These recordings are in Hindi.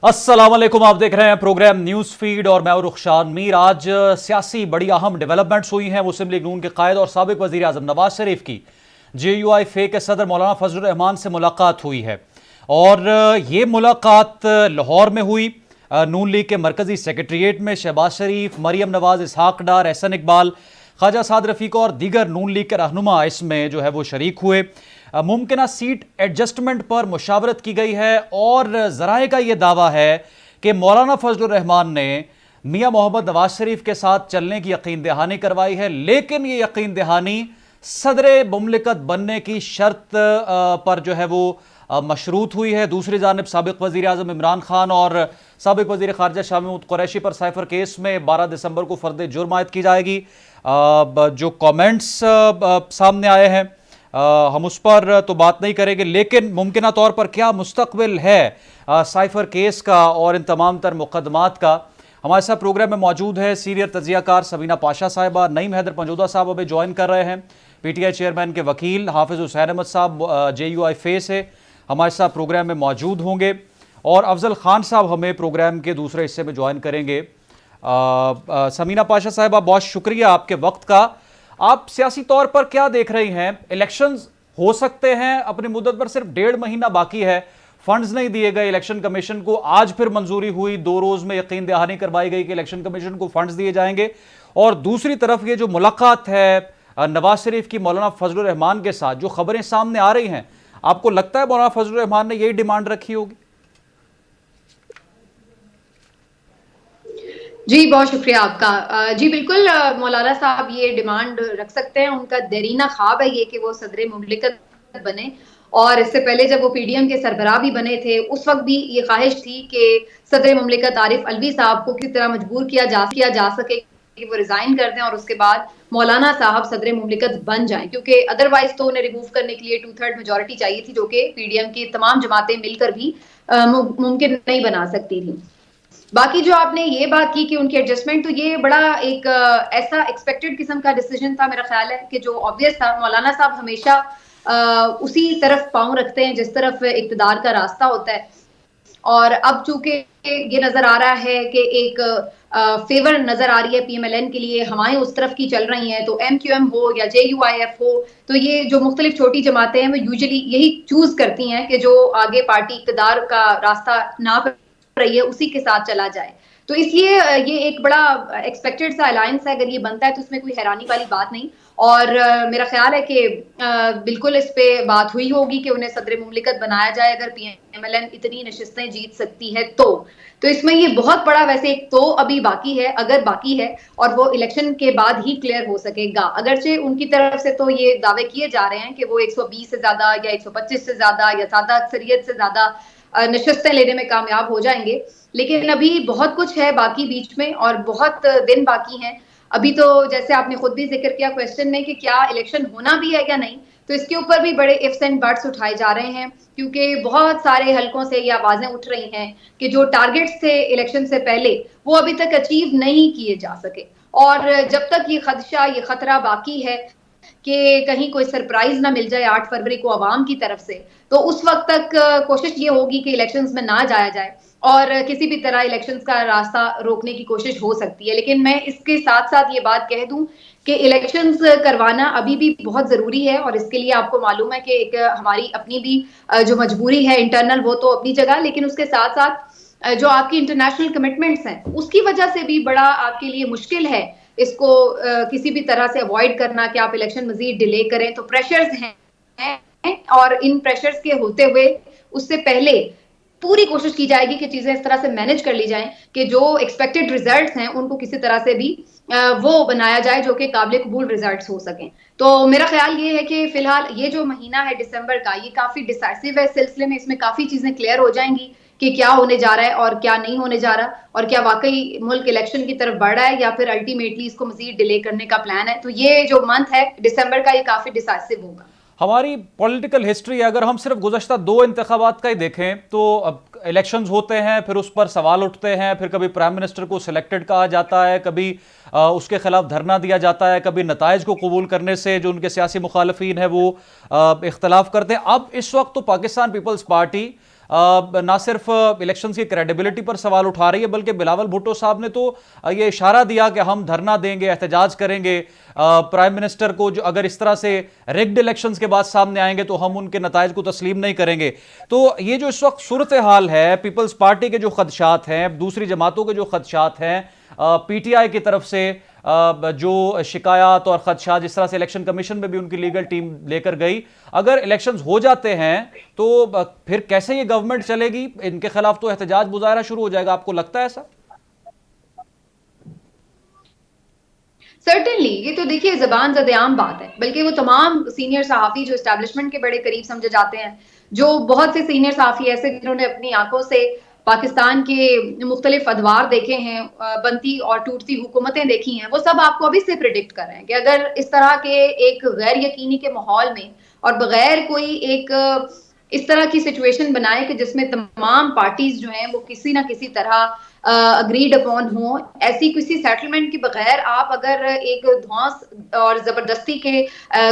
अस्सलाम वालेकुम, आप देख रहे हैं प्रोग्राम न्यूज़ फीड और मैं रुखशान मीर। आज सियासी बड़ी अहम डेवलपमेंट्स हुई हैं। मुस्लिम लीग नून के कायद और साबिक वज़ीर आज़म नवाज शरीफ की JUI के सदर मौलाना फजलुर रहमान से मुलाकात हुई है और ये मुलाकात लाहौर में हुई। नून लीग के मरकज़ी सेक्रेटरीट में शहबाज शरीफ, मरियम नवाज, इसहाक डार, एहसन इकबाल, ख्वाजा साद रफ़ीक और दीगर नून लीग के रहनुमा इसमें जो है वो शरीक हुए। मुमकिन सीट एडजस्टमेंट पर मुशावरत की गई है और ज़राए का यह दावा है कि मौलाना फजलुर रहमान ने मियां मोहम्मद नवाज शरीफ के साथ चलने की यकीन दहानी करवाई है, लेकिन ये यकीन दहानी सदर मुमलिकत बनने की शर्त पर जो है वो मशरूत हुई है। दूसरी जानिब साबिक वज़ीर आज़म इमरान खान और साबिक वज़ीर ख़ारजा शाह महमूद कुरैशी पर साइफर केस में 12 दिसंबर को फ़र्द जुर्म आयद की जाएगी। जो कमेंट्स सामने आए हैं हम उस पर तो बात नहीं करेंगे, लेकिन मुमकिन तौर पर क्या मुस्तकबिल है साइफर केस का और इन तमाम तर मुकदमात का। हमारे साथ प्रोग्राम में मौजूद है सीनियर तजियाकार सबीना पाशा साहिबा। नईम हैदर पंजोदा साहब अभी ज्वाइन कर रहे हैं। PTI चेयरमैन के वकील हाफिज़ हुसैन अहमद साहब JUI से हमारे साथ प्रोग्राम में मौजूद होंगे और अफजल खान साहब हमें प्रोग्राम के दूसरे हिस्से में ज्वाइन करेंगे। समीना पाशा साहिबा, बहुत शुक्रिया आपके वक्त का। आप सियासी तौर पर क्या देख रही हैं? इलेक्शंस हो सकते हैं, अपनी मुद्दत पर सिर्फ 1.5 महीना बाकी है, फंड्स नहीं दिए गए इलेक्शन कमीशन को। आज फिर मंजूरी हुई, 2 रोज में यकीन दहानी करवाई गई कि इलेक्शन कमीशन को फंड्स दिए जाएंगे। और दूसरी तरफ ये जो मुलाकात है नवाज शरीफ की मौलाना फजलुर रहमान के साथ, जो खबरें सामने आ रही हैं, आपको लगता है मौलाना फजलुर रहमान ने यही डिमांड रखी होगी? जी, बहुत शुक्रिया आपका। जी बिल्कुल, मौलाना साहब ये डिमांड रख सकते हैं। उनका देरीना ख्वाब है ये कि वो सदर मुमलिकत बने और इससे पहले जब वो PDM के सरबराह भी बने थे, उस वक्त भी ये ख्वाहिश थी कि सदर मुमलिकत आरिफ अलवी साहब को किस तरह मजबूर किया जा सके कि वो रिजाइन कर दें और उसके बाद मौलाना साहब सदर मुमलिकत बन जाएं, क्योंकि अदरवाइज तो उन्हें रिमूव करने के लिए 2/3 मेजोरिटी चाहिए थी, जो कि PDM की तमाम जमातें मिलकर भी मुमकिन नहीं बना सकती थी। बाकी जो आपने ये बात की कि उनकी एडजस्टमेंट, तो ये बड़ा एक ऐसा एक्सपेक्टेड किस्म का डिसीजन था। मेरा ख्याल है कि जो ऑब्वियस था, मौलाना साहब हमेशा उसी तरफ पांव रखते हैं जिस तरफ इक्तदार का रास्ता होता है। और अब चूंकि ये नजर आ रहा है कि एक फेवर नजर आ रही है PMLN के लिए, हवाएं उस तरफ की चल रही हैं, तो MQM हो या JUIF हो, तो ये जो मुख्तलिफ छोटी जमातें हैं वो यूजुअली यही चूज करती हैं कि जो आगे पार्टी इक्तदार का रास्ता ना रही है उसी के साथ चला जाए। तो इसलिए ये एक बड़ा एक्सपेक्टेड सा अलायंस है। अगर ये बनता है तो इसमें कोई हैरानी वाली बात नहीं। और मेरा ख्याल है कि बिल्कुल इस पे बात हुई होगी कि उन्हें सदर मुमलिकत बनाया जाए अगर PMLN इतनी नशिस्तें जीत सकती है तो इसमें ये बहुत बड़ा, वैसे एक तो अभी बाकी है, अगर बाकी है, और वो इलेक्शन के बाद ही क्लियर हो सकेगा। अगरचे उनकी तरफ से तो ये दावे किए जा रहे हैं कि वो 120 से ज्यादा या 125 से ज्यादा या सादा अक्सरियत से ज्यादा नशिस्तें लेने में कामयाब हो जाएंगे, लेकिन अभी बहुत कुछ है बाकी बीच में और बहुत दिन बाकी हैं। अभी तो जैसे आपने खुद भी जिक्र किया क्वेश्चन में कि क्या इलेक्शन होना भी है या नहीं, तो इसके ऊपर भी बड़े इफ्स एंड बट्स उठाए जा रहे हैं, क्योंकि बहुत सारे हलकों से ये आवाजें उठ रही हैं कि जो टारगेट्स थे इलेक्शन से पहले वो अभी तक अचीव नहीं किए जा सके। और जब तक ये खदशा, ये खतरा बाकी है कि कहीं कोई सरप्राइज ना मिल जाए 8 फरवरी को आवाम की तरफ से, तो उस वक्त तक कोशिश ये होगी कि इलेक्शंस में ना जाया जाए और किसी भी तरह इलेक्शंस का रास्ता रोकने की कोशिश हो सकती है। लेकिन मैं इसके साथ साथ ये बात कह दूं कि इलेक्शंस करवाना अभी भी बहुत जरूरी है और इसके लिए आपको मालूम है कि एक हमारी अपनी भी जो मजबूरी है इंटरनल, वो तो अपनी जगह, लेकिन उसके साथ साथ जो आपकी इंटरनेशनल कमिटमेंट्स हैं उसकी वजह से भी बड़ा आपके लिए मुश्किल है इसको किसी भी तरह से अवॉइड करना कि आप इलेक्शन मजीद डिले करें। तो प्रेशर्स हैं और इन प्रेशर्स के होते हुए उससे पहले पूरी कोशिश की जाएगी कि चीजें इस तरह से मैनेज कर ली जाएं कि जो एक्सपेक्टेड रिजल्ट्स हैं उनको किसी तरह से भी वो बनाया जाए जो कि काबिल कबूल रिजल्ट्स हो सकें। तो मेरा ख्याल ये है कि फिलहाल ये जो महीना है दिसंबर का, ये काफी डिसाइसिव है इस सिलसिले में। इसमें काफी चीजें क्लियर हो जाएंगी कि क्या होने जा रहा है और क्या नहीं होने जा रहा, और क्या वाकई मुल्क इलेक्शन की तरफ बढ़ रहा है या फिर अल्टीमेटली इसको मजीद डिले करने का प्लान है। तो ये जो मंथ है दिसंबर का, ये काफी डिसाइसिव होगा। हमारी पॉलिटिकल हिस्ट्री, अगर हम सिर्फ गुज़श्ता 2 इंतखाबात का ही देखें तो अब इलेक्शंस होते हैं, फिर उस पर सवाल उठते हैं, फिर कभी प्राइम मिनिस्टर को सिलेक्टेड कहा जाता है, कभी उसके खिलाफ धरना दिया जाता है, कभी नताइज को कबूल करने से जो उनके सियासी मुखालफीन है वो इख्तलाफ करते हैं। अब इस वक्त तो पाकिस्तान पीपल्स पार्टी ना सिर्फ इलेक्शंस की क्रेडिबिलिटी पर सवाल उठा रही है, बल्कि बिलावल भुट्टो साहब ने तो ये इशारा दिया कि हम धरना देंगे, एहतजाज करेंगे। प्राइम मिनिस्टर को जो अगर इस तरह से रिग्ड इलेक्शंस के बाद सामने आएंगे तो हम उनके नताइज को तस्लीम नहीं करेंगे। तो ये जो इस वक्त सूरत हाल है, पीपल्स पार्टी के जो खदशात हैं, दूसरी जमातों के जो खदशात हैं, पीटीआई की तरफ से जो शिकायत और खदशात जिस तरह से इलेक्शन कमीशन में भी उनकी लीगल टीम लेकर गई, अगर इलेक्शंस हो जाते हैं तो फिर कैसे ये गवर्नमेंट चलेगी? इनके खिलाफ तो एहतजाज मुजाहरा शुरू हो जाएगा, आपको लगता है ऐसा? सर्टेनली ये तो देखिए जबान ज़द-ए-आम बात है, बल्कि वो तमाम सीनियर सहाफ़ी जो एस्टेब्लिशमेंट के बड़े करीब समझे जाते हैं, जो बहुत से सीनियर सहाफ़ी ऐसे जिन्होंने अपनी आंखों से पाकिस्तान के मुख्तलिफ अदवार देखे हैं, बनती और टूटती हुकूमतें देखी हैं, वो सब आपको अभी से प्रिडिक्ट कर रहे हैं कि अगर इस तरह के एक गैर यकीनी के माहौल में और बगैर कोई एक इस तरह की सिचुएशन बनाए कि जिसमें तमाम पार्टीज जो हैं वो किसी ना किसी तरह अग्रीड अपॉन हो, ऐसी किसी सेटलमेंट के बगैर आप अगर एक धौंस और जबरदस्ती के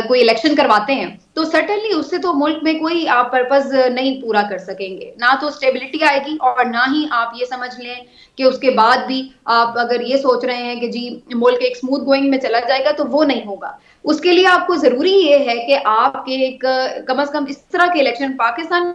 कोई इलेक्शन करवाते हैं तो सर्टेनली उससे तो मुल्क में कोई आप पर्पस नहीं पूरा कर सकेंगे, ना तो स्टेबिलिटी आएगी और ना ही आप ये समझ लें कि उसके बाद भी आप अगर ये सोच रहे हैं कि जी मुल्क एक स्मूथ गोइंग में चला जाएगा तो वो नहीं होगा। उसके लिए आपको जरूरी ये है कि आपके एक कम से कम इस तरह के इलेक्शन पाकिस्तान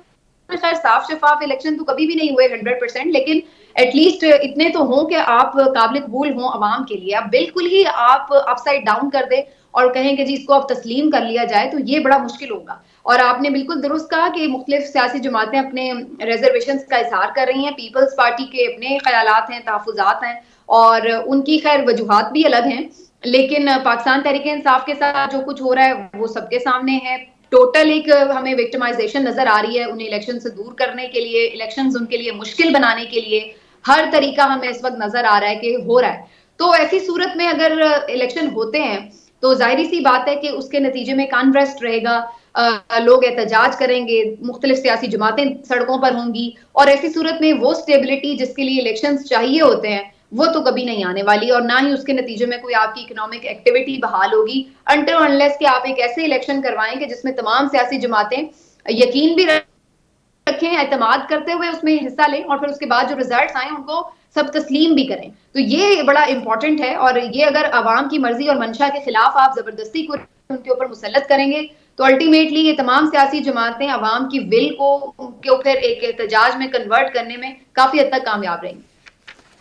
खैर साफ शफाफ इलेक्शन तो कभी भी नहीं हुए 100%, लेकिन एटलीस्ट इतने तो हों कि आप काबिल कबूल हों अवाम के लिए। आप बिल्कुल ही आप अपसाइड डाउन कर दें और कहें कि जी इसको अब तस्लीम कर लिया जाए तो ये बड़ा मुश्किल होगा। और आपने बिल्कुल दुरुस्त कहा कि मुख्तलिफ सियासी जमातें अपने रिजर्वेशन का इजहार कर रही हैं, पीपल्स पार्टी के अपने ख्यालात हैं, तहफुजात हैं और उनकी खैर वजूहात भी अलग हैं, लेकिन पाकिस्तान तहरीक इंसाफ के साथ जो कुछ हो रहा है वो सबके सामने है। टोटल एक हमें विक्टिमाइजेशन नजर आ रही है, उन्हें इलेक्शन से दूर करने के लिए, इलेक्शंस उनके लिए मुश्किल बनाने के लिए हर तरीका हमें इस वक्त नजर आ रहा है कि हो रहा है। तो ऐसी सूरत में अगर इलेक्शन होते हैं तो जाहिर सी बात है कि उसके नतीजे में अनरेस्ट रहेगा, लोग एहतजाज करेंगे, मुख्तलिफ सियासी जमातें सड़कों पर होंगी और ऐसी सूरत में वो स्टेबिलिटी जिसके लिए इलेक्शंस चाहिए होते हैं वो तो कभी नहीं आने वाली और ना ही उसके नतीजे में कोई आपकी इकोनॉमिक एक्टिविटी बहाल होगी अनटिल अनलेस कि आप एक ऐसे इलेक्शन करवाएंगे जिसमें तमाम सियासी जमातें यकीन भी रखें, एतमाद करते हुए उसमें हिस्सा लें और फिर उसके बाद जो रिजल्ट्स आए उनको सब तस्लीम भी करें। तो ये बड़ा इंपॉर्टेंट है और ये अगर आवाम की मर्जी और मंशा के खिलाफ आप जबरदस्ती को उनके ऊपर मुसल्लत करेंगे तो अल्टीमेटली ये तमाम सियासी जमातें आवाम की विल को फिर एक एहतजाज में कन्वर्ट करने में काफी हद तक कामयाब रहेंगी।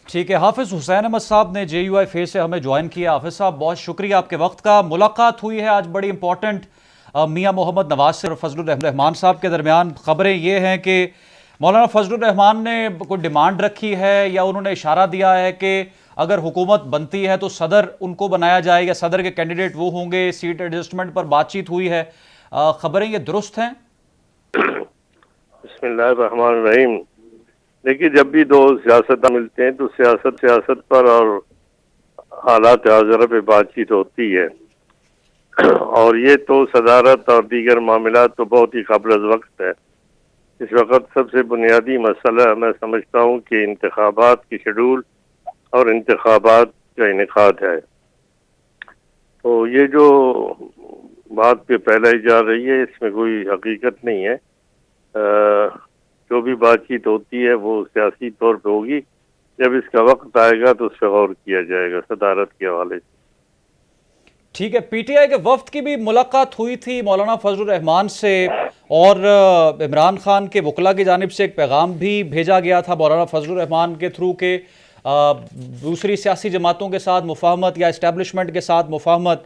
ठीक है, हाफिज हुसैन अहमद साहब ने JUI फेज से हमें ज्वाइन किया। हाफिज साहब बहुत शुक्रिया आपके वक्त का। मुलाकात हुई है आज बड़ी इंपॉर्टेंट मियां मोहम्मद नवाज से और फजलुर रहमान साहब के दरमियान। खबरें ये हैं कि मौलाना फजलुर रहमान ने कोई डिमांड रखी है या उन्होंने इशारा दिया है कि अगर हुकूमत बनती है तो सदर उनको बनाया जाएगा, सदर के कैंडिडेट वो होंगे, सीट एडजस्टमेंट पर बातचीत हुई है। खबरें ये दुरुस्त हैं? बिस्मिल्लाहिर्रहमानिर्रहीम। देखिए, जब भी दो सियासतदान मिलते हैं तो सियासत पर और हालात हाज़िरा पे बातचीत होती है और ये तो सदारत और दीगर मामला तो बहुत ही कबल वक्त है। इस वक्त सबसे बुनियादी मसला मैं समझता हूँ कि इंतखाबात की शेड्यूल और इंतखाबात का इनेकाद है। तो ये जो बात पे फैलाई जा रही है इसमें कोई हकीकत नहीं है। जो भी बातचीत होती है वो सियासी तौर पे होगी, जब इसका वक्त आएगा तो उस पर गौर किया जाएगा सदारत के हवाले से। ठीक है, PTI के वफ्द की भी मुलाकात हुई थी मौलाना फजलुर रहमान से और इमरान खान के वकला की जानिब से एक पैगाम भी भेजा गया था मौलाना फजलुर रहमान के थ्रू के दूसरी सियासी जमातों के साथ मुफाहमत या इस्टेब्लिशमेंट के साथ मुफाहमत।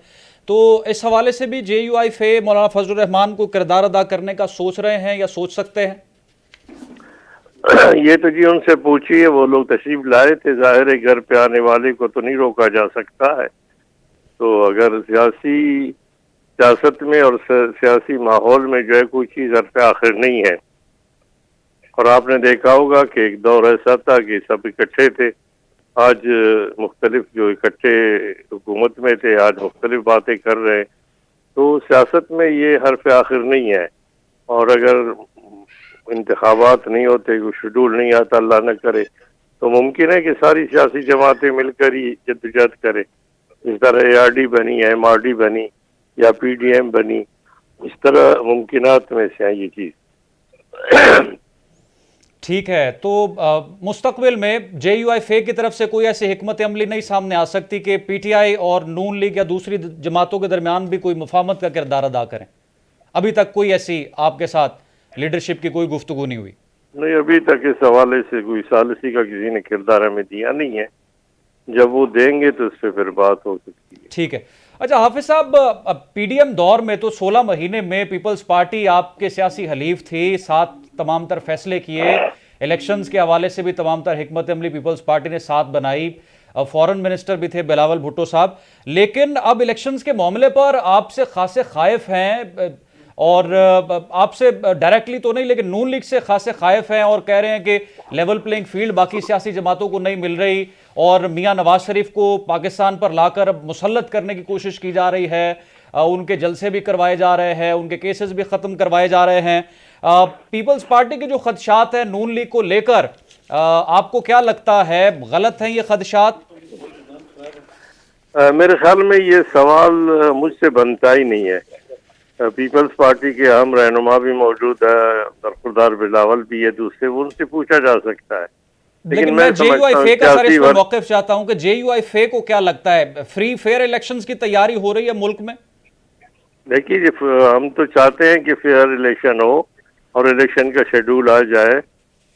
तो इस हवाले से भी JUI फे मौलाना फजलुर रहमान को किरदार अदा करने का सोच रहे हैं या सोच सकते हैं? ये तो जी उनसे पूछिए, वो लोग तशरीफ लाए थे। जाहिर है घर पे आने वाले को तो नहीं रोका जा सकता है। तो अगर सियासत में और सियासी माहौल में जो है कोई चीज़ हरफ आखिर नहीं है, और आपने देखा होगा कि एक दौर ऐसा था कि सब इकट्ठे थे, आज मुख्तलिफ जो इकट्ठे हुकूमत में थे आज मुख्तलिफ बातें कर रहे हैं। तो सियासत में ये हरफ आखिर नहीं है और अगर इंतखाबात नहीं होते, कोई शेड्यूल नहीं आता अल्लाह न करे, तो मुमकिन है कि सारी सियासी जमातें मिलकर ही जद्दोजहद करें। इस तरह ARD बनी, MRD बनी या PDM बनी, इस तरह मुमकिनात में से है ये चीज़। ठीक है, तो मुस्तकबिल में JUI-FA की तरफ से कोई ऐसी हिकमत अमली नहीं सामने आ सकती कि PTI और नून लीग या दूसरी जमातों के दरमियान भी कोई मुफाहमत का किरदार अदा करें? अभी तक कोई ऐसी आपके साथ लीडरशिप की कोई गुफ्तगू नहीं हुई? नहीं, अभी तक इस हवाले से कोई सालिसी का किसी ने किरदार हमें दिया नहीं है। जब वो देंगे तो उस पर फिर बात हो सकती है। ठीक है। अच्छा हाफिज साहब, PDM दौर में तो 16 महीने में पीपल्स पार्टी आपके सियासी हलीफ थी, 7 तमाम तर फैसले किए, इलेक्शंस के हवाले से भी तमाम तर हिकमत अमली पीपल्स पार्टी ने साथ बनाई, फॉरेन मिनिस्टर भी थे बिलावल भुट्टो साहब, लेकिन अब इलेक्शंस के मामले पर आपसे खासे खाइफ हैं और आपसे डायरेक्टली तो नहीं लेकिन नून लीग से खासे खाइफ हैं और कह रहे हैं कि लेवल प्लेइंग फील्ड बाकी सियासी जमातों को नहीं मिल रही और मियां नवाज शरीफ को पाकिस्तान पर लाकर मुसल्लत करने की कोशिश की जा रही है, उनके जलसे भी करवाए जा रहे हैं, उनके केसेस भी ख़त्म करवाए जा रहे हैं। पीपल्स पार्टी के जो खदशात हैं नून लीग को लेकर, आपको क्या लगता है, गलत हैं ये खदशात? मेरे ख्याल में ये सवाल मुझसे बनता ही नहीं है। पीपल्स पार्टी के अहम रहनुमा भी मौजूद है, दरखुरदार बिलावल भी है, दूसरे वो उनसे पूछा जा सकता है। लेकिन मैं JUI-FA का सर इस पर मौक़िफ़ चाहता हूं कि JUI-FA को क्या लगता है, फ्री फेयर इलेक्शंस की तैयारी हो रही है मुल्क में? देखिए, हम तो चाहते हैं कि फेयर इलेक्शन हो और इलेक्शन का शेड्यूल आ जाए।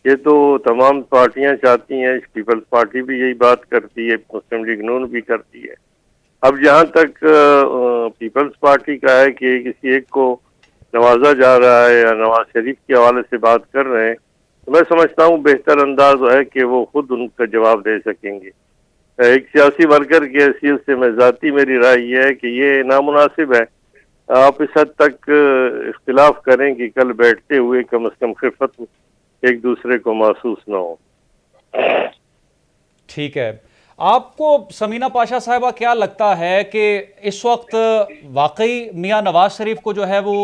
ये तो तमाम पार्टियां चाहती हैं, पीपल्स पार्टी भी यही बात करती है, मुस्लिम लीग नून भी करती है। अब जहां तक पीपल्स पार्टी का है कि किसी एक को नवाजा जा रहा है या नवाज शरीफ के हवाले से बात कर रहे हैं, तो मैं समझता हूं बेहतर अंदाज है कि वो खुद उनका जवाब दे सकेंगे। एक सियासी वर्कर की हैसियत से मैं ज़ाती मेरी राय ये है कि ये नामुनासिब है। आप इस हद तक इख्तिलाफ करें कि कल बैठते हुए कम से कम खिफत एक दूसरे को महसूस न हो। ठीक है, आपको समीना पाशा साहिबा क्या लगता है कि इस वक्त वाकई मियां नवाज शरीफ को जो है वो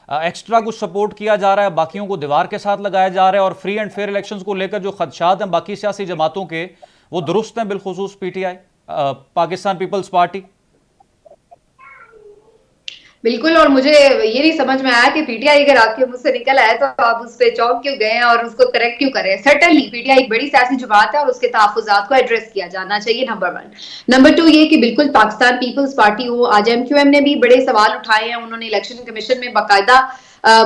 एक्स्ट्रा कुछ सपोर्ट किया जा रहा है, बाकियों को दीवार के साथ लगाया जा रहा है और फ्री एंड फेयर इलेक्शंस को लेकर जो खदशात हैं बाकी सियासी जमातों के वो दुरुस्त हैं, बिलखुसूस PTI पाकिस्तान पीपल्स पार्टी? बिल्कुल, और मुझे ये नहीं समझ में आया कि PTI अगर आपके मुंह से निकल आया तो आप उस पे चौंक क्यों गए और उसको करेक्ट क्यों करें। सर्टेनली PTI एक बड़ी सियासी जमात है और उसके तहफ्फुज़ात को एड्रेस किया जाना चाहिए, नंबर 1। नंबर 2 ये कि बिल्कुल पाकिस्तान पीपल्स पार्टी हो, आज MQM ने भी बड़े सवाल उठाए हैं। उन्होंने इलेक्शन कमीशन में बाकायदा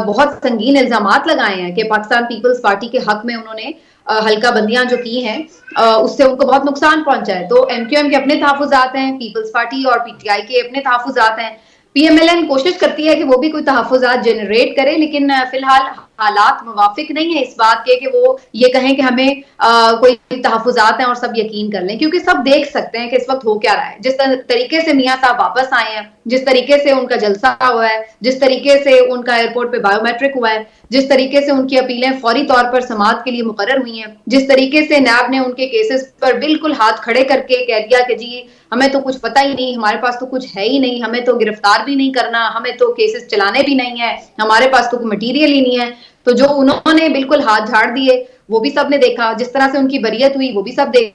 बहुत संगीन इल्जामात लगाए हैं कि पाकिस्तान पीपल्स पार्टी के हक में उन्होंने हल्का बंदियां जो की हैं उससे उनको बहुत नुकसान पहुंचा है। तो MQM के अपने तहफ्फुज़ात हैं, पीपल्स पार्टी और PTI के अपने तहफ्फुज़ात हैं। PMLN कोशिश करती है कि वो भी कोई तहफ्फुज़ात जनरेट करे, लेकिन फिलहाल हालात मुवाफिक नहीं है इस बात के कि वो ये कहें कि हमें कोई तहफ्फुज़ात हैं और सब यकीन कर लें, क्योंकि सब देख सकते हैं कि इस वक्त हो क्या रहा है। जिस तरीके से मियां साहब वापस आए हैं, जिस तरीके से उनका जलसा हुआ है, जिस तरीके से उनका एयरपोर्ट पे बायोमेट्रिक हुआ है, जिस तरीके से उनकी अपीलें फौरी तौर पर समाअत के लिए मुकर्रर हुई हैं, जिस तरीके से नैब ने उनके केसेस पर बिल्कुल हाथ खड़े करके कह दिया कि जी हमें तो कुछ पता ही नहीं, हमारे पास तो कुछ है ही नहीं, हमें तो गिरफ्तार भी नहीं करना, हमें तो केसेस चलाने भी नहीं है, हमारे पास तो कोई मटीरियल ही नहीं है। तो जो उन्होंने बिल्कुल हाथ झाड़ दिए वो भी सबने देखा, जिस तरह से उनकी बरियत हुई वो भी सब देख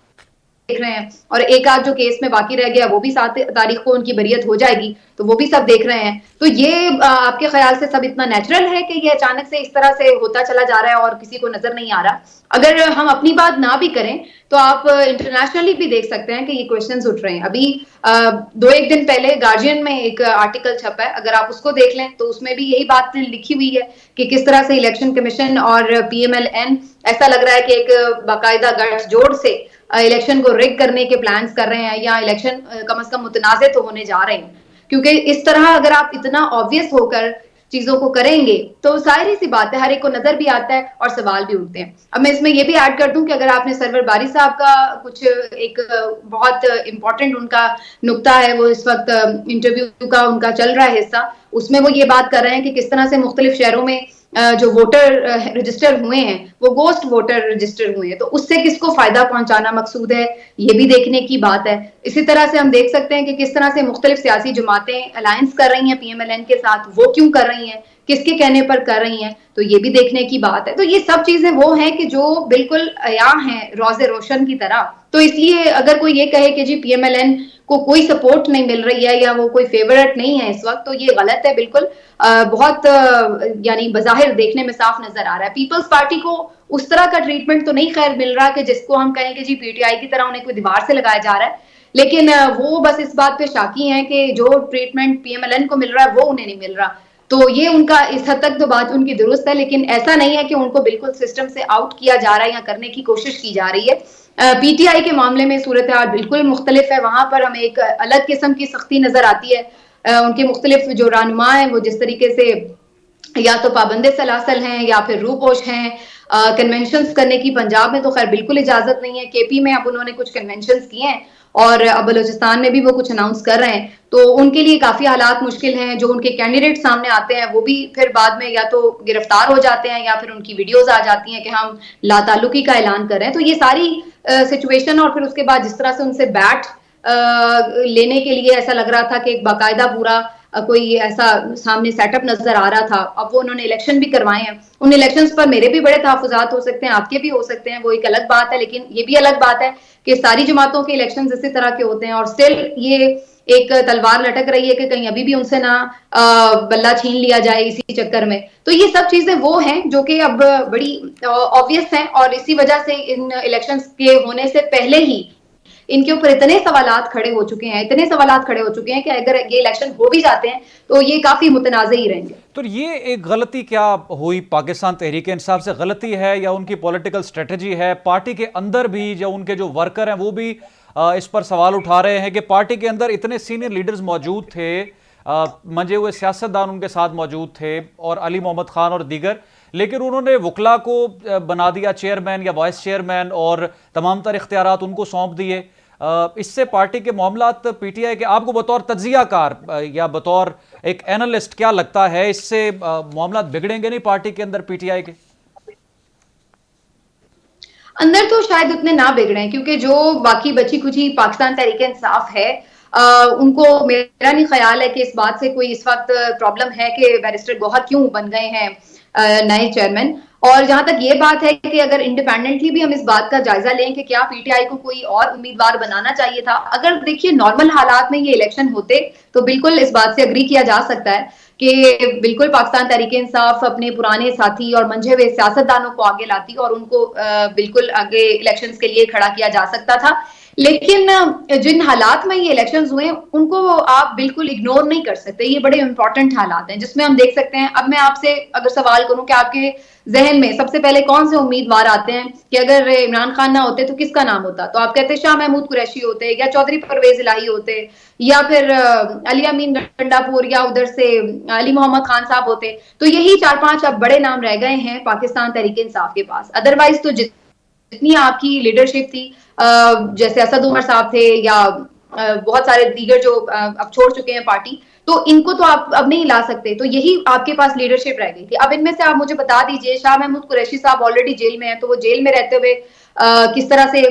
रहे हैं, और एक आध जो केस में बाकी रह गया वो भी 7 तारीख को उनकी बरियत हो जाएगी, तो वो भी सब देख रहे हैं। तो ये आपके ख्याल से सब इतना नेचुरल है कि ये अचानक से इस तरह से होता चला जा रहा है और किसी को नजर नहीं आ रहा? अगर हम अपनी बात ना भी करें तो आप इंटरनेशनली भी देख सकते हैं कि ये क्वेश्चंस उठ रहे हैं। अभी 2-1 दिन पहले गार्जियन में एक आर्टिकल छपा है, अगर आप उसको देख लें तो उसमें भी यही बात लिखी हुई है कि किस तरह से इलेक्शन कमीशन और PMLN ऐसा लग रहा है कि एक बाकायदा गठजोड़ से इलेक्शन को रिग करने के प्लान्स कर रहे हैं, या इलेक्शन कम से कम मुतनाज़े तो होने जा रहे हैं। क्योंकि इस तरह अगर आप इतना ऑब्वियस होकर चीजों को करेंगे तो जाहिर सी बात है हर एक को नजर भी आता है और सवाल भी उठते हैं। अब मैं इसमें ये भी ऐड कर दूं कि अगर आपने सरवर बारी साहब का कुछ एक बहुत इंपॉर्टेंट उनका नुक्ता है, वो इस वक्त इंटरव्यू का उनका चल रहा है हिस्सा, उसमें वो ये बात कर रहे हैं कि किस तरह से मुख्तलिफ शहरों में जो वोटर रजिस्टर हुए हैं वो गोस्ट वोटर रजिस्टर हुए हैं, तो उससे किसको फायदा पहुंचाना मकसूद है, ये भी देखने की बात है। इसी तरह से हम देख सकते हैं कि किस तरह से मुख्तलिफ सियासी जमातें अलायंस कर रही हैं PMLN के साथ, वो क्यों कर रही हैं, किसके कहने पर कर रही हैं, तो ये भी देखने की बात है। तो ये सब चीजें वो हैं कि जो बिल्कुल अया हैं रोज़े रोशन की तरह। तो इसलिए अगर कोई ये कहे कि जी PMLN को कोई सपोर्ट नहीं मिल रही है या वो कोई फेवरेट नहीं है इस वक्त, तो ये गलत है बिल्कुल। बहुत यानी बज़ाहिर देखने में साफ नजर आ रहा है पीपल्स पार्टी को उस तरह का ट्रीटमेंट तो नहीं खैर मिल रहा कि जिसको हम कहें कि जी पीटीआई की तरह उन्हें कोई दीवार से लगाया जा रहा है, लेकिन वो बस इस बात पे शाकी हैं कि जो ट्रीटमेंट पीएमएलएन को मिल रहा है वो उन्हें नहीं मिल रहा। तो ये उनका इस हद तक तो बात उनकी दुरुस्त है, लेकिन ऐसा नहीं है कि उनको बिल्कुल सिस्टम से आउट किया जा रहा है या करने की कोशिश की जा रही है। पीटीआई के मामले में सूरत हाल बिल्कुल मुख्तलिफ है, वहां पर हमें एक अलग किस्म की सख्ती नजर आती है। उनके मुख्तलिफ जो रहनुमा है वो जिस तरीके से या तो पाबंदे सलासल हैं या फिर रूपोश हैं, कन्वेंशंस करने की पंजाब में तो खैर बिल्कुल इजाजत नहीं है, केपी में अब उन्होंने कुछ कन्वेंशंस किए हैं और अब बलूचिस्तान में भी वो कुछ अनाउंस कर रहे हैं, तो उनके लिए काफी हालात मुश्किल हैं। जो उनके कैंडिडेट सामने आते हैं वो भी फिर बाद में या तो गिरफ्तार हो जाते हैं या फिर उनकी वीडियोज आ जाती हैं कि हम लाताल्लुकी का ऐलान कर रहे हैं। तो ये सारी सिचुएशन और फिर उसके बाद जिस तरह से उनसे बैट लेने के लिए ऐसा लग रहा था कि एक बाकायदा पूरा कोई ऐसा सामने सेटअप नजर आ रहा था। अब वो उन्होंने इलेक्शन भी करवाए हैं, उन इलेक्शंस पर मेरे भी बड़े तहफुजात हो सकते हैं, आपके भी हो सकते हैं, वो एक अलग बात है, लेकिन ये भी अलग बात है कि सारी जमातों के इलेक्शंस इसी तरह के होते हैं और स्टिल ये एक तलवार लटक रही है कि कहीं अभी भी उनसे ना बल्ला छीन लिया जाए इसी चक्कर में। तो ये सब चीजें वो हैं जो कि अब बड़ी ऑब्वियस हैं और इसी वजह से इन इलेक्शंस के होने से पहले ही इनके ऊपर इतने सवालात खड़े हो चुके हैं, इतने सवालात खड़े हो चुके हैं कि अगर ये इलेक्शन हो भी जाते हैं तो ये काफी मुतनाज़ ही रहेंगे। तो ये एक गलती क्या हुई पाकिस्तान तहरीक इंसाफ से, गलती है या उनकी पॉलिटिकल स्ट्रेटजी है? पार्टी के अंदर भी जो उनके जो वर्कर हैं वो भी इस पर सवाल उठा रहे हैं कि पार्टी के अंदर इतने सीनियर लीडर्स मौजूद थे, मंजे हुए सियासतदान उनके साथ मौजूद थे और अली मोहम्मद खान और दीगर, लेकिन उन्होंने वकला को बना दिया चेयरमैन या वाइस चेयरमैन और तमाम तर इख्तियारात उनको सौंप दिए। इससे पार्टी के मामलात पीटीआई के, आपको बतौर तज्जियाकार या बतौर एक एनालिस्ट क्या लगता है, इससे मामलात बिगड़ेंगे नहीं पार्टी के अंदर पीटीआई के अंदर? तो शायद उतने ना बिगड़े, क्योंकि जो बाकी बची कुची पाकिस्तान तहरीक इंसाफ है उनको मेरा नहीं ख्याल है कि इस बात से कोई इस वक्त प्रॉब्लम है कि बैरिस्टर गौहर क्यों बन गए हैं नए चेयरमैन। और जहां तक ये बात है कि अगर इंडिपेंडेंटली भी हम इस बात का जायजा लें कि क्या पीटीआई को कोई और उम्मीदवार बनाना चाहिए था, अगर देखिए नॉर्मल हालात में ये इलेक्शन होते तो बिल्कुल इस बात से अग्री किया जा सकता है कि बिल्कुल पाकिस्तान तहरीक इंसाफ अपने पुराने साथी और मंझे हुए सियासतदानों को आगे लाती और उनको बिल्कुल आगे इलेक्शंस के लिए खड़ा किया जा सकता था। लेकिन जिन हालात में ये इलेक्शंस हुए उनको आप बिल्कुल इग्नोर नहीं कर सकते, ये बड़े इंपॉर्टेंट हालात हैं जिसमें हम देख सकते हैं। अब मैं आपसे अगर सवाल करूं कि आपके जहन में सबसे पहले कौन से उम्मीदवार आते हैं कि अगर इमरान खान ना होते तो किसका नाम होता, तो आप कहते शाह महमूद कुरैशी होते या चौधरी परवेज इलाही होते या फिर अली अमीन गंडापुर या उधर से अली मोहम्मद खान साहब होते। तो यही 4-5 अब बड़े नाम रह गए हैं पाकिस्तान तहरीक इंसाफ के पास। अदरवाइज तो जितनी आपकी लीडरशिप थी, जैसे असद उमर साहब थे या बहुत सारे दीगर जो अब छोड़ चुके हैं पार्टी, तो इनको तो आप अब नहीं ला सकते, तो यही आपके पास लीडरशिप रह गई थी। अब इनमें से आप मुझे बता दीजिए, शाह महमूद कुरैशी साहब ऑलरेडी जेल में है, तो वो जेल में रहते हुए किस तरह से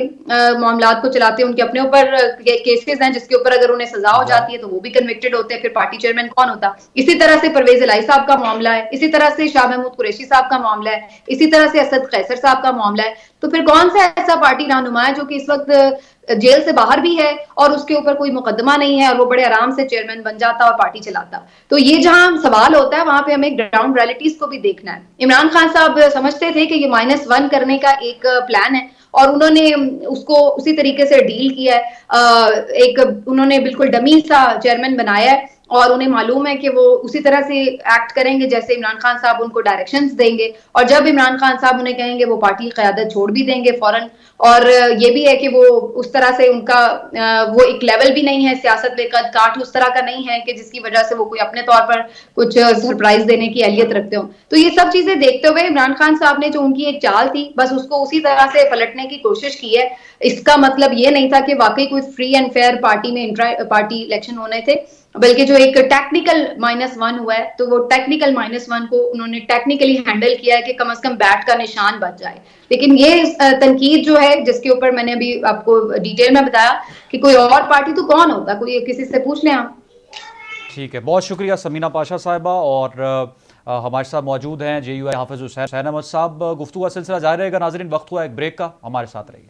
मामलात को चलाते हैं, उनके अपने ऊपर केसेस हैं जिसके ऊपर अगर उन्हें सजा हो जाती है तो वो भी कन्विक्टेड होते हैं, फिर पार्टी चेयरमैन कौन होता। इसी तरह से परवेज इलाही साहब का मामला है, इसी तरह से शाह महमूद कुरैशी साहब का मामला है, इसी तरह से असद कैसर साहब का मामला है। तो फिर कौन सा ऐसा पार्टी रहनुमा है जो कि इस वक्त जेल से बाहर भी है और उसके ऊपर कोई मुकदमा नहीं है और वो बड़े आराम से चेयरमैन बन जाता और पार्टी चलाता? तो ये जहां सवाल होता है वहां पे हमें ग्राउंड रियलिटीज को भी देखना है। इमरान खान साहब समझते थे कि ये -1 करने का एक प्लान है और उन्होंने उसको उसी तरीके से डील किया है। एक उन्होंने बिल्कुल डमी सा चेयरमैन बनाया है और उन्हें मालूम है कि वो उसी तरह से एक्ट करेंगे जैसे इमरान खान साहब उनको डायरेक्शंस देंगे और जब इमरान खान साहब उन्हें कहेंगे वो पार्टी की क़यादत छोड़ भी देंगे फौरन। और ये भी है कि वो उस तरह से उनका वो एक लेवल भी नहीं है सियासत में, कद काठ उस तरह का नहीं है कि जिसकी वजह से वो कोई अपने तौर पर कुछ सरप्राइज देने की अहलियत रखते हो। तो ये सब चीजें देखते हुए इमरान खान साहब ने जो उनकी एक चाल थी बस उसको उसी तरह से पलटने की कोशिश की है। इसका मतलब ये नहीं था कि वाकई कोई फ्री एंड फेयर पार्टी में इंट्रा पार्टी इलेक्शन होने थे, बल्कि जो एक टेक्निकल -1 हुआ है तो वो टेक्निकल -1 को उन्होंने टेक्निकली हैंडल किया है कि कम से कम बैट का निशान बच जाए। लेकिन ये तनकीद जो है जिसके ऊपर मैंने अभी आपको डिटेल में बताया कि कोई और पार्टी तो कौन होता, कोई किसी से पूछ लें आप। ठीक है, बहुत शुक्रिया समीना पाशा साहिबा। और हमारे साथ मौजूद हैं JUI हाफिज हुसैन अहमद साहब। गुफ्तगू का सिलसिला जारी रहेगा नाज़रीन, वक्त हुआ एक ब्रेक का, हमारे साथ रहिए।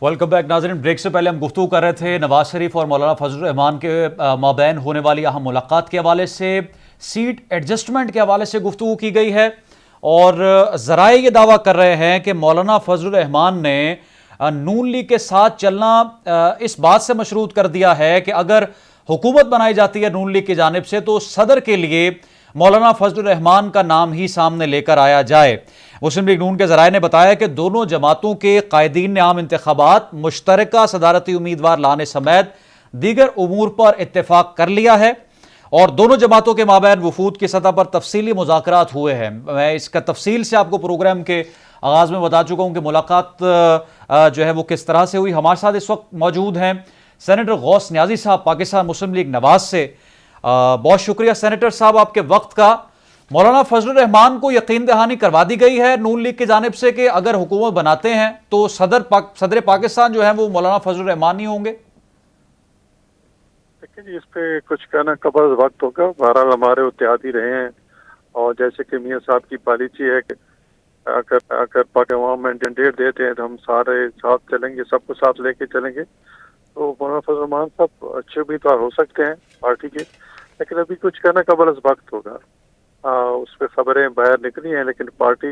वेलकम बैक नाज़रीन। ब्रेक से पहले हम गुफ्तगू कर रहे थे नवाज शरीफ और मौलाना फजलुर रहमान के माबैन होने वाली अहम मुलाकात के हवाले से, सीट एडजस्टमेंट के हवाले से गुफ्तगू की गई है और ज़राए ये दावा कर रहे हैं कि मौलाना फजलुर रहमान ने नून लीग के साथ चलना इस बात से मशरूत कर दिया है कि अगर हुकूमत बनाई जाती है नून लीग की जानिब से तो सदर के लिए मौलाना फजलुर रहमान का नाम ही सामने लेकर आया जाए। मुस्लिम लीग नून के ज़राए ने बताया कि दोनों जमातों के कायदीन ने आम इंतखाबात, मुश्तरका सदारती उम्मीदवार लाने समेत दीगर उमूर पर इत्तेफाक कर लिया है और दोनों जमातों के माबैन वफूद की सतह पर तफसीली मुज़ाकरात हुए हैं। मैं इसका तफसील से आपको प्रोग्राम के आगाज़ में बता चुका हूँ कि मुलाकात जो है वो किस तरह से हुई। हमारे साथ इस वक्त मौजूद हैं सेनेटर गौस न्याजी साहब, पाकिस्तान मुस्लिम लीग नवाज से। बहुत शुक्रिया सेनेटर साहब आपके वक्त का। मौलाना फजलुर रहमान को यकीन दहानी करवा दी गई है नून लीग की जानिब से कि अगर हुकूमत बनाते हैं तो सदर पाकिस्तान जो है वो मौलाना फजलुर रहमान ही होंगे। देखिए जी, इस पे कुछ कहना कबल वक्त होगा। बहरहाल हमारे इत्तेहादी रहे हैं और जैसे कि मियाँ साहब की पॉलिसी है कि अगर पाकिस्तान मैंडेट देते हैं तो हम सारे साथ चलेंगे, सबको साथ लेके चलेंगे। तो मौलाना फजलुर रहमान साहब अच्छे उम्मीदवार हो सकते हैं पार्टी के, लेकिन अभी कुछ कहना कबल वक्त होगा। उस पर खबरें बाहर निकली हैं, लेकिन पार्टी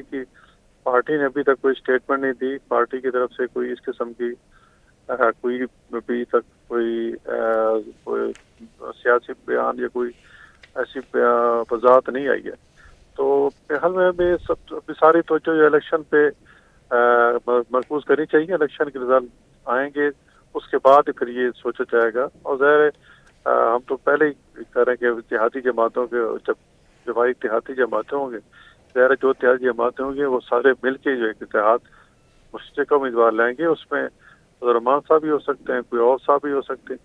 ने अभी तक कोई स्टेटमेंट नहीं दी। पार्टी की तरफ से कोई इस किस्म की कोई अभी तक कोई सियासी बयान या कोई ऐसी वजाहत नहीं आई है। तो फिलहाल में भी सब सारी तवज्जो जो इलेक्शन पे मरकूज करनी चाहिए। इलेक्शन के रिजल्ट आएंगे उसके बाद फिर ये सोचा जाएगा। और ज़ाहिर है हम तो पहले ही कह रहे हैं कि इत्तेहादी जमातों के जब भाई इत्तेहादी जमातें होंगे, ज़ाहिर जो इत्तेहादी जमातें होंगी वो सारे मिल के जो एक इत्तेहाद मुश्तरका उम्मीदवार लाएंगे। उसमें रहमान साहब भी हो सकते हैं, कोई और साहब भी हो सकते हैं।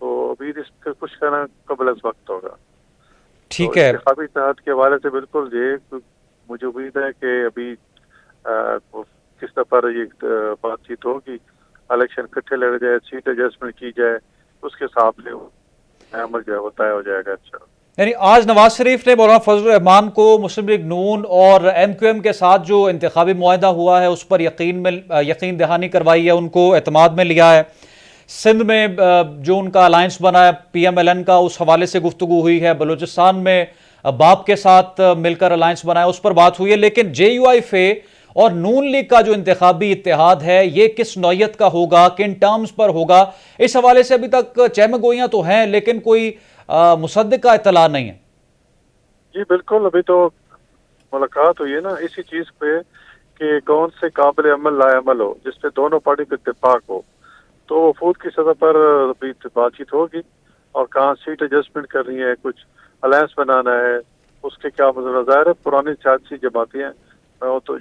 तो अभी इस पर कुछ कहना कबल वक्त होगा। ठीक है। इंतखाबी इत्तेहाद के हवाले से बिल्कुल ये मुझे उम्मीद है कि अभी किस तरह पर ये बातचीत होगी, इलेक्शन इकट्ठे लड़ जाए, सीट एडजस्टमेंट की जाए, उसके हिसाब से अमल जो है वो तय हो जाएगा। अच्छा, यानी आज नवाज शरीफ ने मौलाना फजलुर रहमान को मुस्लिम लीग नून और MQM के साथ जो इंतखाबी मुआहदा हुआ है उस पर यकीन दहानी करवाई है, उनको एतमाद में लिया है। सिंध में जो उनका अलायंस बना है PMLN का, उस हवाले से गुफ्तगू हुई है। बलूचिस्तान में बाप के साथ मिलकर अलायंस बनाया, उस पर बात हुई है। लेकिन JUIFA और नून लीग का जो इंतखाबी इत्तेहाद है ये किस नौयत का होगा, किन टर्म्स पर होगा, इस हवाले से अभी तक चहमगोइयां तो हैं लेकिन कोई मुसद्दिक का इत्तला नहीं है। जी बिल्कुल, अभी तो मुलाकात हुई है ना इसी चीज पे कि कौन से काबिल अमल लाअमल हो जिसपे दोनों पार्टी को इत्तेफाक हो। तो वफूद की सतह पर अभी बातचीत होगी और कहाँ सीट एडजस्टमेंट करनी है, कुछ अलायंस बनाना है, उसके क्या मतलब ज़ाहिर है पुरानी सियासी जमातें हैं तो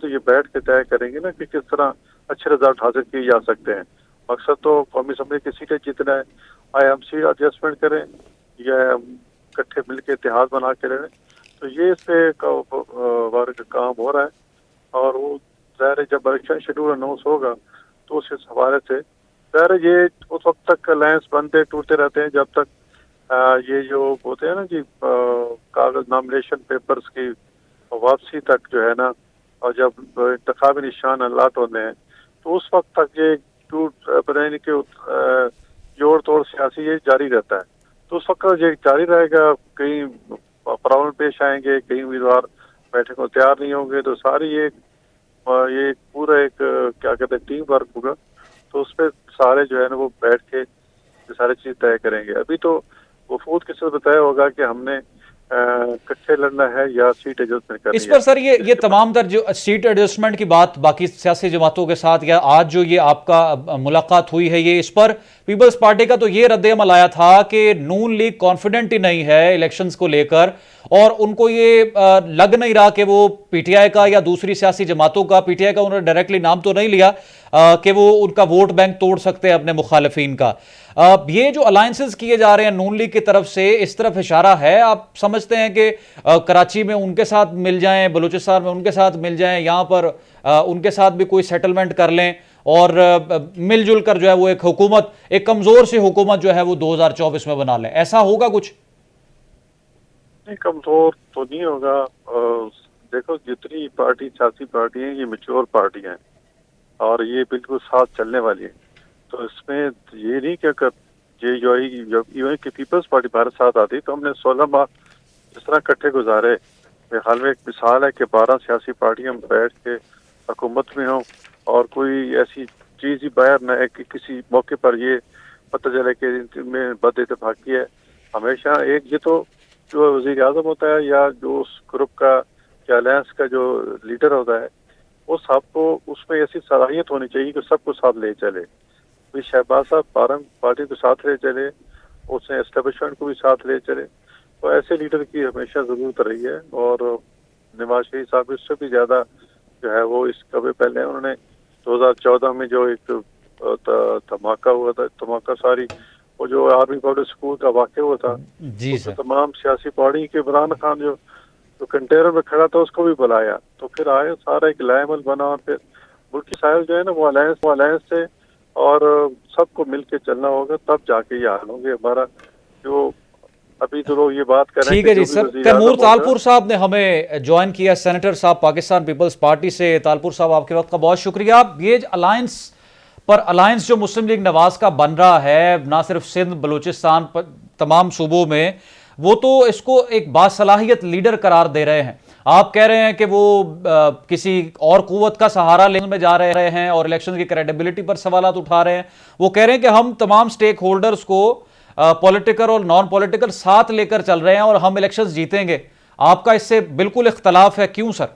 ये बैठ के तय करेंगे ना कि किस तरह अच्छे रिजल्ट हासिल किए जा सकते हैं। मकसद तो कौमी असम्बली की सीटें जीतना है। आए हम सीट एडजस्टमेंट करें या इकट्ठे मिल के इत्तेहाद बना के रहें, तो ये इस पे का काम हो रहा है। और वो ज़ाहिर है जब इलेक्शन शेड्यूल अनाउंस होगा तो उस हवाले से ज़ाहिर है ये उस वक्त तक अलायंस बनते टूटते रहते हैं जब तक ये जो होते हैं ना जी कागज नॉमिनेशन पेपर्स की वापसी तक जो है ना, और जब इंतखाबी निशान अल्लाट होने हैं तो उस वक्त तक ये टूट बनाने के जोड़ तोड़ सियासी ये जारी रहता है। तो उस वक्त ये जारी रहेगा, कहीं प्रॉब्लम पेश आएंगे, कहीं उम्मीदवार बैठने को तैयार नहीं होंगे, तो सारी ये पूरा एक क्या कहते हैं टीम वर्क होगा। तो उस पर सारे जो है ना वो बैठ के सारी चीज तय करेंगे। अभी तो वफूद के साथ बताया होगा कि हमने इकट्ठे लड़ना है या सीट एडजस्टमेंट करनी है। इस पर सर ये तमाम तर जो सीट एडजस्टमेंट की बात बाकी सियासी जमातों के साथ या आज जो ये आपका मुलाकात हुई है, ये इस पर पीपल्स पार्टी का तो ये रद्द-ए-अमल आया था कि नून लीग कॉन्फिडेंट ही नहीं है इलेक्शंस को लेकर और उनको ये लग नहीं रहा कि वो PTI का या दूसरी सियासी जमातों का, PTI का उन्होंने डायरेक्टली नाम तो नहीं लिया कि वो उनका वोट बैंक तोड़ सकते हैं अपने मुखालिफिन का। ये जो अलायंसेस किए जा रहे हैं नून लीग की तरफ से, इस तरफ इशारा है? आप समझते हैं कि कराची में उनके साथ मिल जाएं, बलूचिस्तान में उनके साथ मिल जाएं, यहाँ पर उनके साथ भी कोई सेटलमेंट कर लें और मिलजुल कर जो है वो एक कमजोर सी हुकूमत जो है वो 2024 में बना लें, ऐसा होगा कुछ? नहीं, कमजोर तो नहीं होगा। देखो जितनी पार्टी सियासी पार्टी है ये मेच्योर पार्टी हैं और ये बिल्कुल साथ चलने वाली है। तो इसमें ये नहीं कि अगर यूआई की पीपल्स पार्टी भारत साथ आती तो हमने 16 माह जिस तरह इकट्ठे गुजारे, मेरे ख्याल में एक मिसाल है कि 12 सियासी पार्टियां बैठ के हुकूमत में हों और कोई ऐसी चीज़ ही बाहर न है कि किसी मौके पर ये पता चले कि इनमें बद इत्तेफाकी है। हमेशा एक ये तो जो वज़ीर आज़म होता है या जो उस ग्रुप का या अलायंस का जो लीडर होता है, वो सबको उसमें ऐसी सलाहियत होनी चाहिए कि सबको साथ ले चले। भी शहबाज साहब पार्टी को साथ ले चले, उसने एस्टेब्लिशमेंट को भी साथ ले चले। तो ऐसे लीडर की हमेशा ज़रूरत रही है और नवाज शरीफ साहब इससे भी ज़्यादा जो है वो इस कभी पहले उन्होंने 2014 में जो एक धमाका हुआ था, धमाका सारी वो जो आर्मी पब्लिक स्कूल का वाक़या हुआ था, जी सर। तमाम सियासी पार्टी के इमरान खान जो कंटेनर में खड़ा था उसको भी बुलाया, तो फिर आए सारा एक लाएमल बना और फिर मुल्की साहिल जो है ना वो अलायंस से और सबको मिलके चलना होगा, तब जाके ये हाल होंगे। हमारा जो अभी तो लोग ये बात कर रहे हैं। ठीक है जी सर। तैमूर तालपुर साहब ने हमें ज्वाइन किया, सेनेटर साहब पाकिस्तान पीपल्स पार्टी से। तालपुर साहब आपके वक्त का बहुत शुक्रिया। ये अलायंस जो मुस्लिम लीग नवाज का बन रहा है, ना सिर्फ सिंध बलूचिस्तान तमाम सूबों में, वो तो इसको एक बासलाहियत लीडर करार दे रहे हैं। आप कह रहे हैं कि वो किसी और कुव्वत का सहारा लेने में जा रहे हैं और इलेक्शन की क्रेडिबिलिटी पर सवालात उठा रहे हैं। वो कह रहे हैं कि हम तमाम स्टेक होल्डर्स को पॉलिटिकल और नॉन पॉलिटिकल साथ लेकर चल रहे हैं और हम इलेक्शंस जीतेंगे। आपका इससे बिल्कुल इख्तलाफ है, क्यों सर?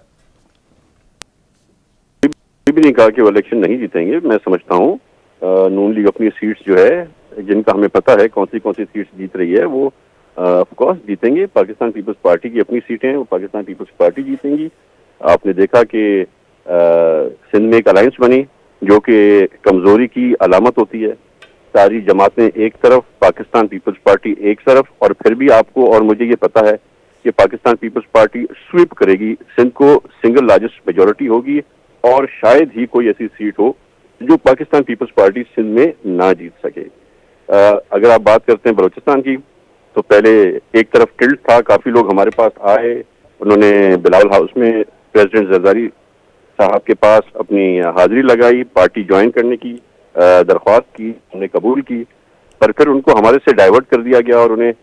भी नहीं कहा कि वो इलेक्शन नहीं जीतेंगे। मैं समझता हूँ नून लीग अपनी सीट्स जो है, जिनका हमें पता है कौन सी सीट्स जीत रही है, वो ऑफ कोर्स जीतेंगे। पाकिस्तान पीपल्स पार्टी की अपनी सीटें हैं, वो पाकिस्तान पीपल्स पार्टी जीतेंगी। आपने देखा कि सिंध में एक अलायंस बनी जो कि कमजोरी की अलामत होती है। सारी जमातें एक तरफ, पाकिस्तान पीपल्स पार्टी एक तरफ, और फिर भी आपको और मुझे ये पता है कि पाकिस्तान पीपल्स पार्टी स्वीप करेगी, सिंध को सिंगल लार्जेस्ट मेजॉरिटी होगी और शायद ही कोई ऐसी सीट हो जो पाकिस्तान पीपल्स पार्टी सिंध में ना जीत सके। अगर आप बात करते हैं बलूचिस्तान की, तो पहले एक तरफ टिल्ट था, काफी लोग हमारे पास आए, उन्होंने बिलावल हाउस में प्रेसिडेंट जरदारी साहब के पास अपनी हाजिरी लगाई, पार्टी ज्वाइन करने की दरख्वास्त की, उन्हें कबूल की, पर फिर उनको हमारे से डाइवर्ट कर दिया गया और उन्हें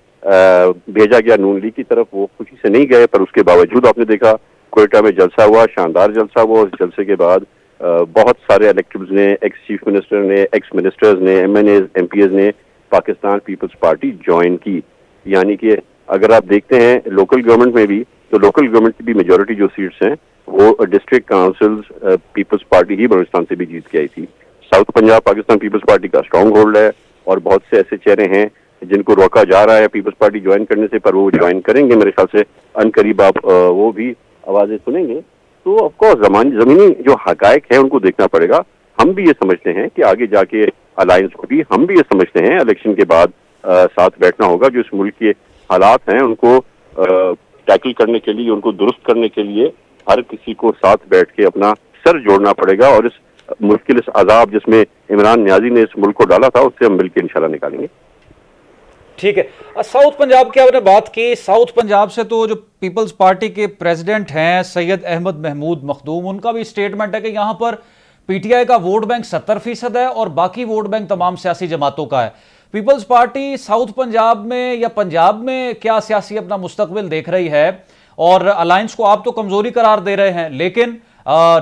भेजा गया नून लीग की तरफ। वो खुशी से नहीं गए, पर उसके बावजूद आपने देखा कोयटा में जलसा हुआ, शानदार जलसा हुआ। उस जलसे के बाद बहुत सारे इलेक्टेड्स ने, एक्स चीफ मिनिस्टर ने, एक्स मिनिस्टर्स ने, MNAs, MPs ने पाकिस्तान पीपल्स पार्टी ज्वाइन की। यानी कि अगर आप देखते हैं लोकल गवर्नमेंट में भी, तो लोकल गवर्नमेंट की भी मेजॉरिटी जो सीट्स हैं वो डिस्ट्रिक्ट काउंसिल्स पीपल्स पार्टी ही बलूचिस्तान से भी जीत के आई थी। South Punjab Pakistan peoples party का स्ट्रॉन्ग होल्ड है और बहुत से ऐसे चेहरे हैं जिनको रोका जा रहा है पीपल्स पार्टी ज्वाइन करने से, पर वो ज्वाइन करेंगे मेरे ख्याल से अनकरीब। आप वो भी आवाजें सुनेंगे। तो ऑफकोर्स जमीनी जो हकायक है उनको देखना पड़ेगा। हम भी ये समझते हैं कि आगे जाके अलायंस को भी, हम भी ये समझते हैं इलेक्शन के बाद साथ बैठना होगा। जो इस मुल्क के हालात हैं उनको टैकल करने के लिए, उनको दुरुस्त करने के लिए हर किसी को साथ बैठ के अपना सर जोड़ना पड़ेगा और इस मुश्किल, इस अजाब जिसमें इमरान नियाजी ने इस मुल्क को डाला था, उससे हम मिलकर इंशाल्लाह निकालेंगे। ठीक है। साउथ पंजाब की आपने बात की, साउथ पंजाब से तो जो पीपल्स पार्टी के प्रेसिडेंट हैं सैयद अहमद महमूद मखदूम, उनका भी स्टेटमेंट है कि यहाँ पर PTI का वोट बैंक 70% है और बाकी वोट बैंक तमाम सियासी जमातों का है। पीपल्स पार्टी साउथ पंजाब में या पंजाब में क्या सियासी अपना मुस्तकबिल देख रही है? और अलायंस को आप तो कमजोरी करार दे रहे हैं, लेकिन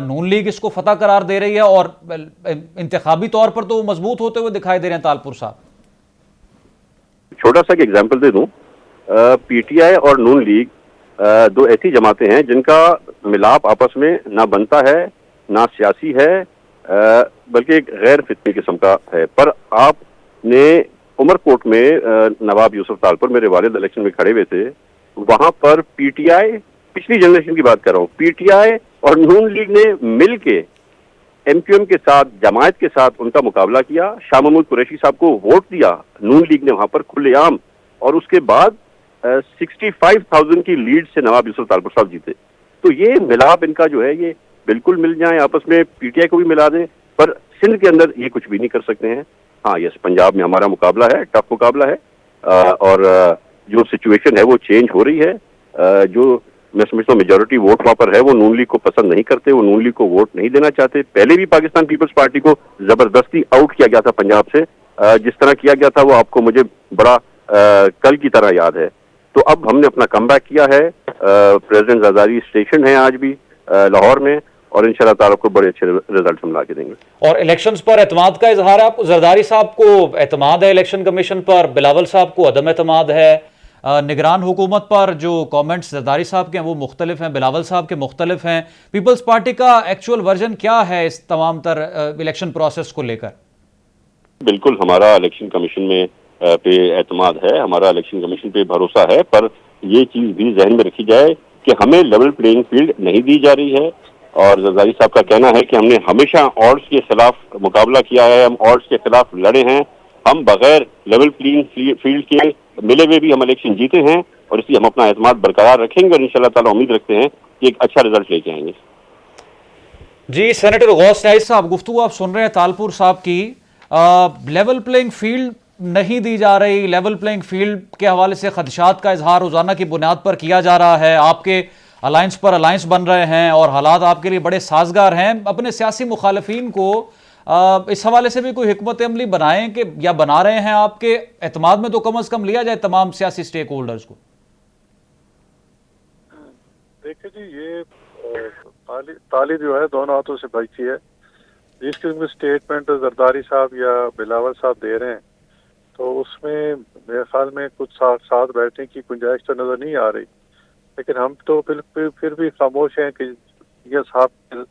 नून लीग इसको फतह करार दे रही है और इंतखाबी तौर पर तो मजबूत होते हुए दिखाई दे रहे हैं। तालपुर साहब, छोटा सा एग्जाम्पल दे दूं, PTI और नून लीग दो ऐसी जमातें हैं जिनका मिलाप आपस में ना बनता है, ना सियासी है, बल्कि एक गैर फितनी किस्म का है। पर आपने उमरकोट में नवाब यूसुफ तालपुर, मेरे वालिद इलेक्शन में खड़े हुए थे, वहां पर PTI, पिछली जनरेशन की बात कर रहा हूँ, PTI और नून लीग ने मिल के MQM के साथ, जमायत के साथ उनका मुकाबला किया। शाह महमूद कुरैशी साहब को वोट दिया नून लीग ने वहां पर खुलेआम, और उसके बाद 65,000 की लीड से नवाब यूसुफ तालपुर साहब जीते। तो ये मिलाप इनका जो है, ये बिल्कुल मिल जाए, आपस में PTI को भी मिला दें, पर सिंध के अंदर ये कुछ भी नहीं कर सकते हैं। हाँ, यस, पंजाब में हमारा मुकाबला है, टफ मुकाबला है, और जो सिचुएशन है वो चेंज हो रही है। जो मैं समझता हूँ मेजोरिटी वोट वहाँ पर है, वो नून लीग को पसंद नहीं करते, वो नून लीग को वोट नहीं देना चाहते। पहले भी पाकिस्तान पीपल्स पार्टी को जबरदस्ती आउट किया गया था पंजाब से, जिस तरह किया गया था वो आपको मुझे बड़ा कल की तरह याद है। तो अब हमने अपना कमबैक किया है, प्रेसिडेंट जरदारी स्टेशन है आज भी लाहौर में, और इंशाल्लाह ताला आपको बड़े अच्छे रिजल्ट हम ला के देंगे। और इलेक्शंस पर एतमाद का इजहार है आपको? जरदारी साहब को एतमाद है इलेक्शन कमीशन पर, बिलावल साहब को अदम एतमाद है। निगरान हुकूमत पर जो कमेंट्स जरदारी साहब के हैं वो मुख्तलिफ हैं, बिलावल साहब के मुख्तलिफ हैं। पीपल्स पार्टी का एक्चुअल वर्जन क्या है इस तमाम तर इलेक्शन प्रोसेस को लेकर? बिल्कुल हमारा इलेक्शन कमीशन में पे एतमाद है, हमारा इलेक्शन कमीशन पे भरोसा है, पर ये चीज भी जहन में रखी जाए कि हमें लेवल प्लेइंग फील्ड नहीं दी जा रही है। और जरदारी साहब का कहना है कि हमने हमेशा ऑड्स के खिलाफ मुकाबला किया है, हम ऑड्स के खिलाफ लड़े हैं, हम बगैर लेवल प्लेइंग फील्ड के मिले हुए भी हम इलेक्शन जीते हैं, और इसलिए हम अपना एतमाद बरकरार रखेंगे और इंशाल्लाह ताला उम्मीद रखते हैं कि एक अच्छा रिजल्ट लेके आएंगे। जी, सेनेटर गौस नाइस साहब, गुफ्तगू आप सुन रहे हैं तालपुर साहब की। लेवल प्लेइंग फील्ड नहीं दी जा रही, लेवल प्लेइंग फील्ड के हवाले से खदशात का इजहार रोजाना की बुनियाद पर किया जा रहा है। आपके अलायंस पर अलायंस बन रहे हैं और हालात आपके लिए बड़े साजगार हैं। अपने सियासी मुखालफीन को इस हवाले से भी कोई हिकमत अमली बनाएं कि, या बना रहे हैं, आपके एतमाद में तो कम अज कम लिया जाए तमाम सियासी स्टेक होल्डर्स को? देखिए जी, ये ताली जो है दोनों हाथों से बजती है। जिस किस्म के स्टेटमेंट जरदारी साहब या बिलावल साहब दे रहे हैं, तो उसमें मेरे ख्याल में कुछ साथ बैठने की गुंजाइश तो नजर नहीं आ रही। लेकिन हम तो फिर भी खामोश हैं कि ये साहब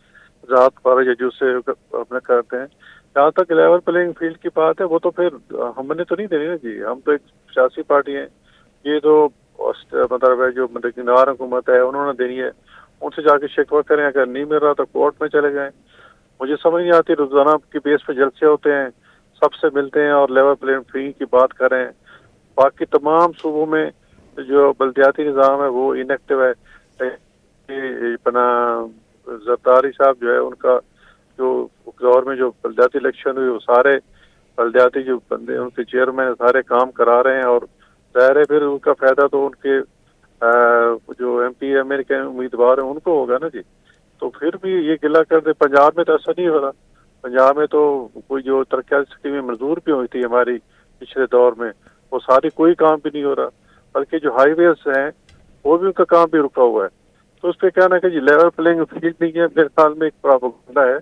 जात पर या जूसे अपने करते हैं। जहाँ तक लेवल प्लेइंग फील्ड की बात है, वो तो फिर हमने तो नहीं देनी ना जी, हम तो एक सियासी पार्टी हैं। ये तो मतलब है जो निगरान हुकूमत है उन्होंने देनी है, उनसे जाके शिकवा करें, अगर नहीं मिल रहा तो कोर्ट में चले जाएं। मुझे समझ नहीं आती, रोजाना की बेस पे जलसे होते हैं, सबसे मिलते हैं और लेवल प्लेइंग फील्ड की बात करें। बाकी तमाम सूबों में जो बल्दियाती निज़ाम है वो इनएक्टिव है। अपना जरदारी साहब जो है, उनका जो दौर में जो बल्दियाती इलेक्शन हुई, वो सारे बल्दियाती जो बंदे उनके चेयरमैन सारे काम करा रहे हैं, और ज़ाहिर है फिर उनका फायदा तो उनके जो MP ML के उम्मीदवार हैं उनको होगा ना जी। तो फिर भी ये गिला कर दे, पंजाब में तो ऐसा नहीं हो रहा। पंजाब में तो कोई जो तरक्याती स्कीमें मंजूर भी हुई थी हमारी पिछले दौर में, वो सारी कोई काम भी नहीं हो रहा, बल्कि जो हाईवेज हैं वो भी उनका काम भी रुका हुआ है। तो उस पर कहना है कि जी लेवल प्लेइंग फील्ड नहीं है, मेरे ख्याल में एक प्रोपेगेंडा है,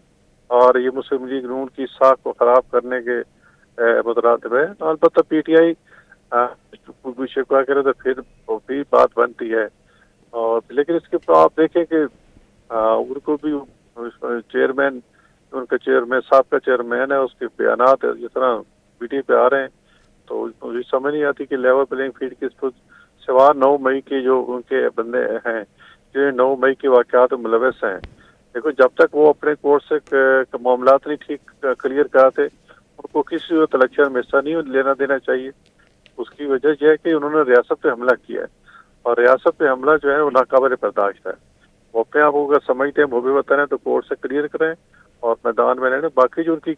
और ये मुस्लिम लीग नून की साख को खराब करने के मुतरातिब है। अलबत्ता PTI शिकवा करे तो फिर भी बात बनती है। और लेकिन इसके आप देखें कि उनको भी चेयरमैन, उनका चेयरमैन साहब का चेयरमैन है, उसके बयानात जिस तरह BT पे आ रहे हैं, तो मुझे समझ नहीं आती कि लेवल प्लेइंग फील्ड के सिवा 9 मई के जो उनके बंदे हैं, जो 9 मई के वाक़यात में मुलविस हैं। देखो, जब तक वो अपने कोर्ट से मामलात नहीं ठीक क्लियर कराते, उनको किसी वक्त इलेक्शन में हिस्सा नहीं लेना देना चाहिए। उसकी वजह यह है कि उन्होंने रियासत पे हमला किया है, और रियासत पे हमला जो है वो नाकाबिल बर्दाश्त है। वो अपने आप को अगर समझते हैं, वो भी बताएं तो कोर्ट से क्लियर करें और मैदान में रहने। बाकी जो उनकी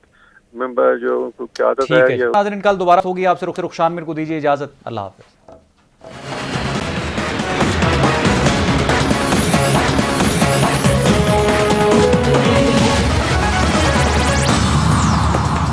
मेंबर जो उनको क्या आदत है, नाज़रीन, कल दोबारा होगी आपसे। रुखसान मीर को दीजिए इजाजत। अल्लाह हाफ़िज़।